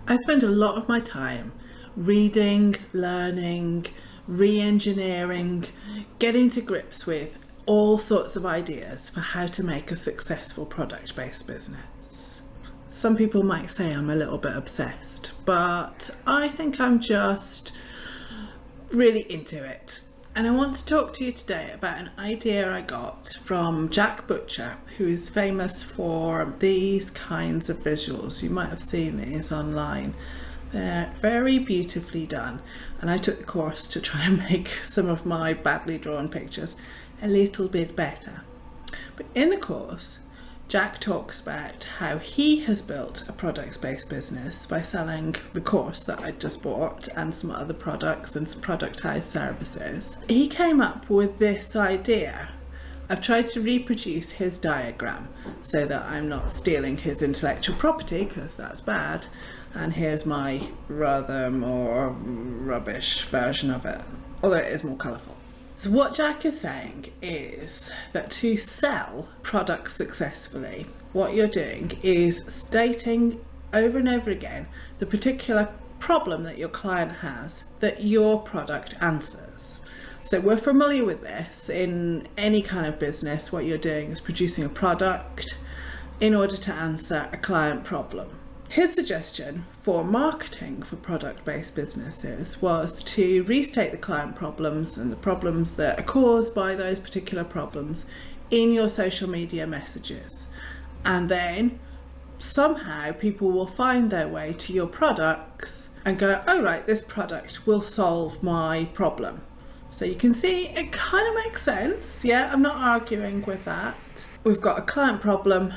I spend a lot of my time reading, learning, re-engineering, getting to grips with all sorts of ideas for how to make a successful product-based business. Some people might say I'm a little bit obsessed, but I think I'm just really into it. And I want to talk to you today about an idea I got from Jack Butcher, who is famous for these kinds of visuals. You might have seen these online. They're very beautifully done. And I took the course to try and make some of my badly drawn pictures a little bit better. But in the course, Jack talks about how he has built a products-based business by selling the course that I just bought and some other products and some productized services. He came up with this idea. I've tried to reproduce his diagram so that I'm not stealing his intellectual property, because that's bad. And here's my rather more rubbish version of it, although it is more colourful. So what Jack is saying is that to sell products successfully, what you're doing is stating over and over again the particular problem that your client has that your product answers. So we're familiar with this in any kind of business. What you're doing is producing a product in order to answer a client problem. His suggestion for marketing for product-based businesses was to restate the client problems and the problems that are caused by those particular problems in your social media messages. And then somehow people will find their way to your products and go, oh right, this product will solve my problem. So you can see it kind of makes sense. Yeah, I'm not arguing with that. We've got a client problem,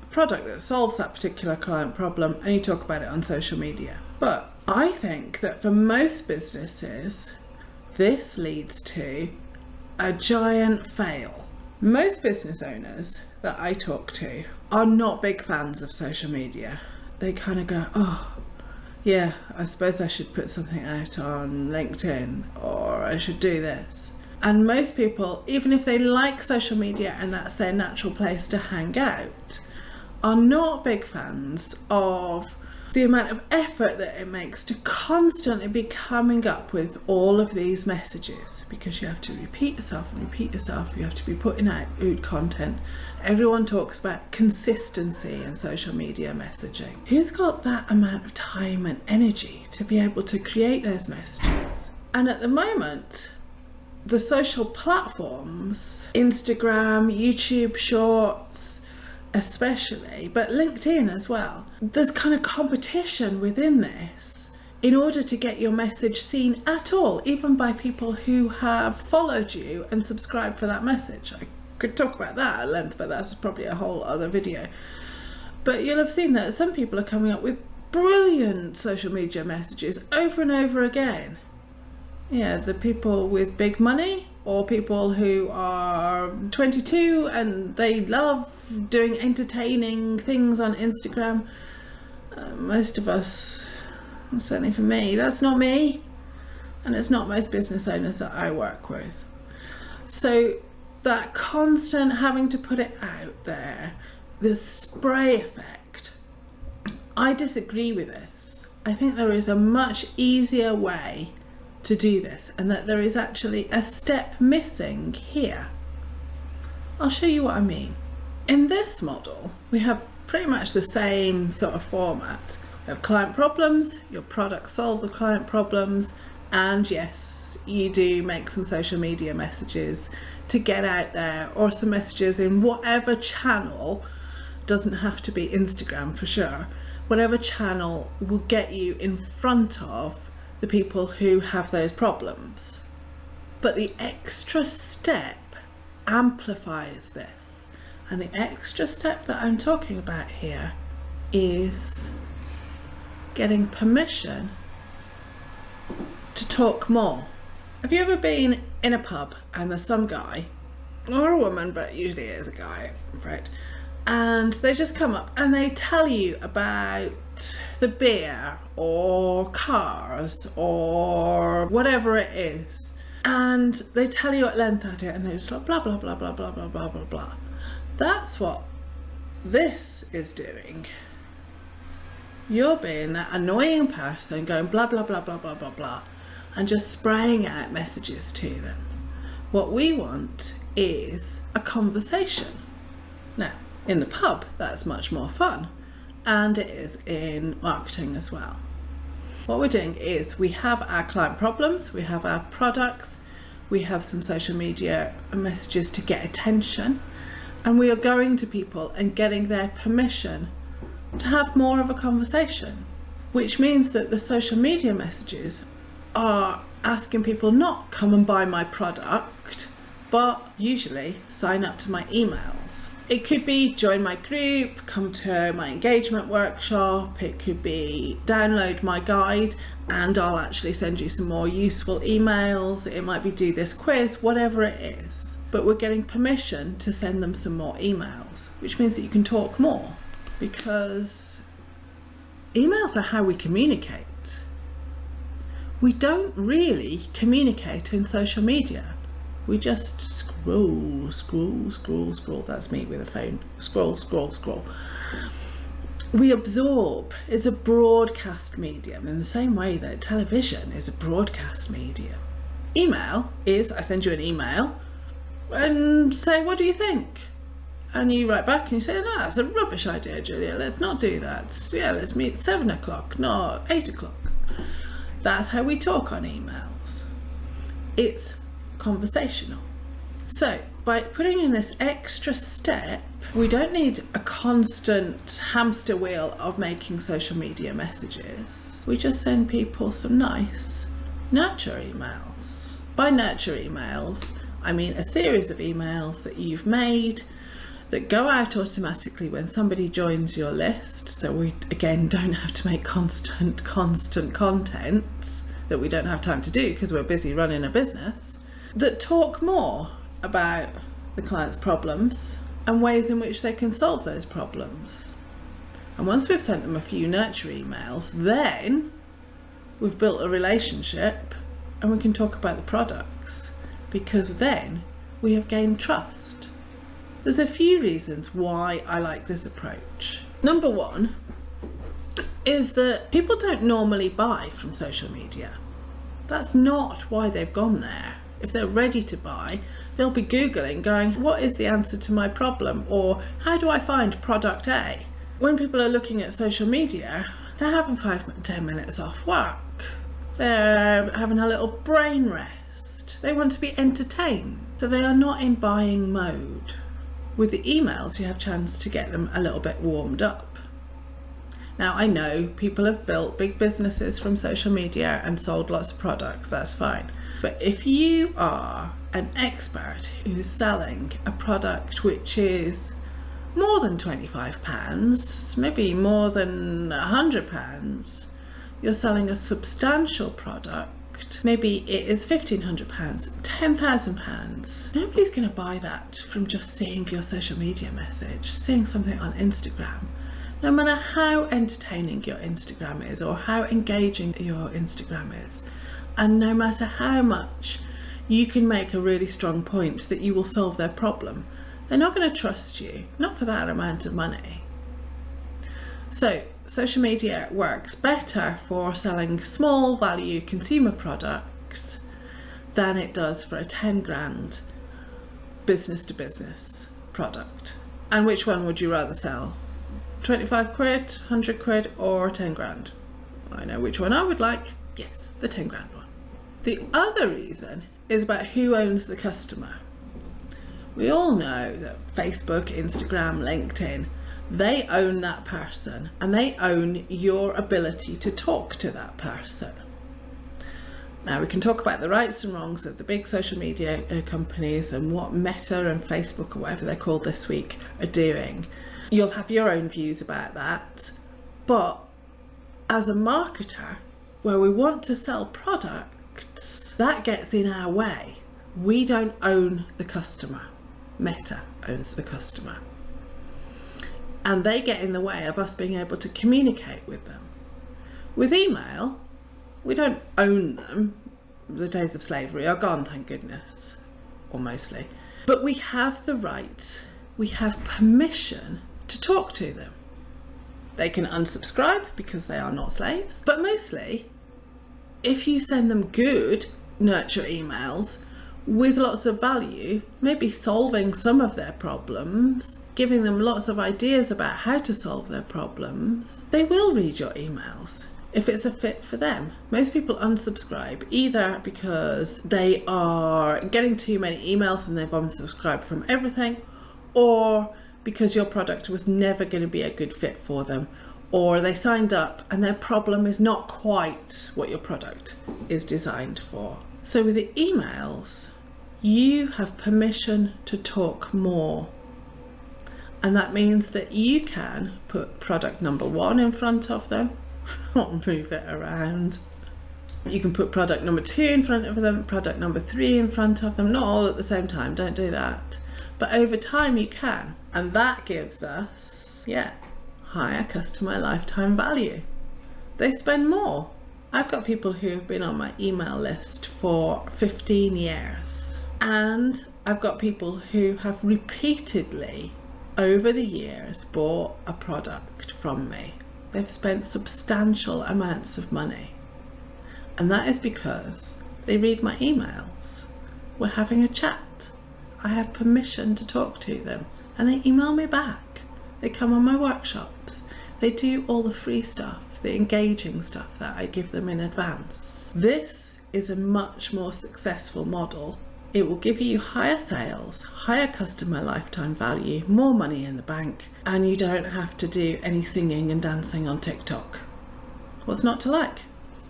product that solves that particular client problem, and you talk about it on social media. But I think that for most businesses, this leads to a giant fail. Most business owners that I talk to are not big fans of social media. They kind of go, oh, yeah, I suppose I should put something out on LinkedIn, or I should do this. And most people, even if they like social media and that's their natural place to hang out, are not big fans of the amount of effort that it makes to constantly be coming up with all of these messages, because you have to repeat yourself and repeat yourself. You have to be putting out good content. Everyone talks about consistency in social media messaging. Who's got that amount of time and energy to be able to create those messages? And at the moment, the social platforms, Instagram, YouTube Shorts, especially, but LinkedIn as well, there's kind of competition within this in order to get your message seen at all, even by people who have followed you and subscribed for that message. I could talk about that at length, but that's probably a whole other video. But you'll have seen that some people are coming up with brilliant social media messages over and over again. Yeah, the people with big money, or people who are 22 and they love doing entertaining things on Instagram. Most of us, certainly for me, that's not me, and it's not most business owners that I work with. So that constant having to put it out there, the spray effect, I disagree with this. I think there is a much easier way to do this, and that there is actually a step missing here. I'll show you what I mean. In this model, we have pretty much the same sort of format. We have client problems, your product solves the client problems, and yes, you do make some social media messages to get out there, or some messages in whatever channel. Doesn't have to be Instagram for sure. Whatever channel will get you in front of the people who have those problems. But the extra step amplifies this. And the extra step that I'm talking about here is getting permission to talk more. Have you ever been in a pub and there's some guy, or a woman, but usually it is a guy, right? And they just come up and they tell you about the beer or cars or whatever it is, and they tell you at length at it, and they're just like blah blah blah blah blah blah blah blah blah. That's what this is doing. You're being that annoying person going blah, blah, blah, blah, blah, blah, blah, and just spraying out messages to them. What we want is a conversation. Now, in the pub, that's much more fun, and it is in marketing as well. What we're doing is we have our client problems, we have our products, we have some social media messages to get attention, and we are going to people and getting their permission to have more of a conversation, which means that the social media messages are asking people not come and buy my product, but usually sign up to my emails. It could be join my group, come to my engagement workshop, it could be download my guide and I'll actually send you some more useful emails, it might be do this quiz, whatever it is. But we're getting permission to send them some more emails, which means that you can talk more, because emails are how we communicate. We don't really communicate in social media. We just scroll. That's me with a phone. Scroll. We absorb. It's a broadcast medium in the same way that television is a broadcast medium. Email is, I send you an email and say, what do you think? And you write back and you say, no, that's a rubbish idea, Julia. Let's not do that. Yeah, let's meet at 7 o'clock, not 8 o'clock. That's how we talk on emails. It's conversational. So by putting in this extra step, we don't need a constant hamster wheel of making social media messages. We just send people some nice nurture emails. By nurture emails, I mean a series of emails that you've made that go out automatically when somebody joins your list. So we, again, don't have to make constant content that we don't have time to do because we're busy running a business, that talk more about the client's problems and ways in which they can solve those problems. And once we've sent them a few nurture emails, then we've built a relationship and we can talk about the products, because then we have gained trust. There's a few reasons why I like this approach. Number one is that people don't normally buy from social media. That's not why they've gone there. If they're ready to buy, they'll be Googling going, what is the answer to my problem? Or how do I find product A? When people are looking at social media, they're having 5-10 minutes off work. They're having a little brain rest. They want to be entertained. So they are not in buying mode. With the emails, you have a chance to get them a little bit warmed up. Now, I know people have built big businesses from social media and sold lots of products, that's fine. But if you are an expert who's selling a product which is more than £25, maybe more than £100, you're selling a substantial product, maybe it is £1,500, £10,000. Nobody's going to buy that from just seeing your social media message, seeing something on Instagram. No matter how entertaining your Instagram is or how engaging your Instagram is, and no matter how much you can make a really strong point that you will solve their problem, they're not going to trust you, not for that amount of money. So social media works better for selling small value consumer products than it does for a 10 grand business to business product. And which one would you rather sell? 25 quid, 100 quid, or 10 grand? I know which one I would like. Yes, the 10 grand one. The other reason is about who owns the customer. We all know that Facebook, Instagram, LinkedIn, they own that person and they own your ability to talk to that person. Now we can talk about the rights and wrongs of the big social media companies and what Meta and Facebook, or whatever they're called this week, are doing. You'll have your own views about that. But as a marketer, where we want to sell products, that gets in our way. We don't own the customer. Meta owns the customer. And they get in the way of us being able to communicate with them. With email, we don't own them. The days of slavery are gone, thank goodness, or mostly. But we have the right, we have permission to talk to them. They can unsubscribe because they are not slaves. But mostly, if you send them good nurture emails with lots of value, maybe solving some of their problems, giving them lots of ideas about how to solve their problems, they will read your emails if it's a fit for them. Most people unsubscribe either because they are getting too many emails and they've unsubscribed from everything, or because your product was never going to be a good fit for them, or they signed up and their problem is not quite what your product is designed for. So with the emails, you have permission to talk more. And that means that you can put product number 1 in front of them, or move it around. You can put product number 2 in front of them, product number 3 in front of them, not all at the same time, don't do that. But over time you can. And that gives us, higher customer lifetime value. They spend more. I've got people who have been on my email list for 15 years. And I've got people who have repeatedly, over the years, bought a product from me. They've spent substantial amounts of money. And that is because they read my emails. We're having a chat. I have permission to talk to them. And they email me back. They come on my workshops. They do all the free stuff, the engaging stuff that I give them in advance. This is a much more successful model. It will give you higher sales, higher customer lifetime value, more money in the bank, and you don't have to do any singing and dancing on TikTok. What's not to like?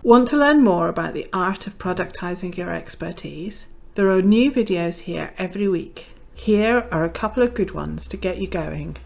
Want to learn more about the art of productizing your expertise? There are new videos here every week. Here are a couple of good ones to get you going.